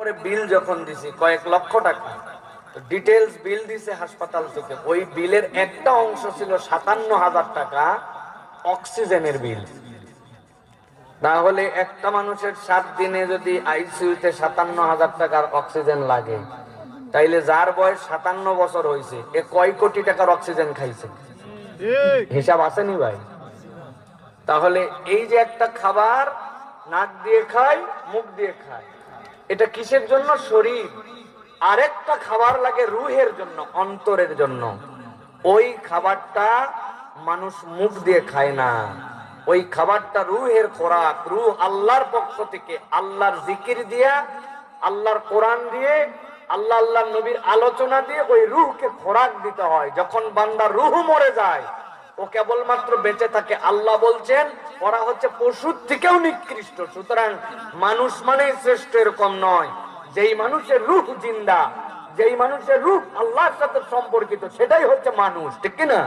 পরে বিল যখন দিছি কয়েক লক্ষ টাকা, ডিটেলস বিল দিছে হাসপাতাল থেকে, ওই বিলের একটা অংশ ছিল 57,000 টাকা অক্সিজেনের বিল। তাহলে একটা মানুষের 7 দিনে যদি আইসিইউতে 57,000 টাকার অক্সিজেন লাগে, তাইলে যার বয়স 57 বছর হয়েছে এ কয় কোটি টাকার অক্সিজেন খাইছে? হিসাব আসেনি ভাই? তাহলে এই যে একটা খাবার নাক দিয়ে খায়, মুখ দিয়ে খায়, এটা কিসের জন্য? শরীর। আরেকটা খাবার লাগে রুহের জন্য, অন্তরের জন্য। ওই খাবারটা মানুষ মুখ দিয়ে খায় না, ওই খাবারটা রুহের খোরাক। রুহ আল্লাহর পক্ষ থেকে আল্লাহর জিকির দিয়া, আল্লাহর কোরআন দিয়ে, আল্লাহ আল্লাহর নবীর আলোচনা দিয়ে ওই রুহকে খোরাক দিতে হয়। যখন বান্দার রুহ মরে যায়, ও কেবলমাত্র বেঁচে থাকে। আল্লাহ বলছেন ওরা হচ্ছে পশুর থেকেও নিকৃষ্ট। সুতরাং মানুষ মানেই শ্রেষ্ঠ এরকম নয়। যেই মানুষের রুহ জিন্দা, যেই মানুষের রুহ আল্লাহর সাথে সম্পর্কিত, সেটাই হচ্ছে মানুষ, ঠিক কিনা?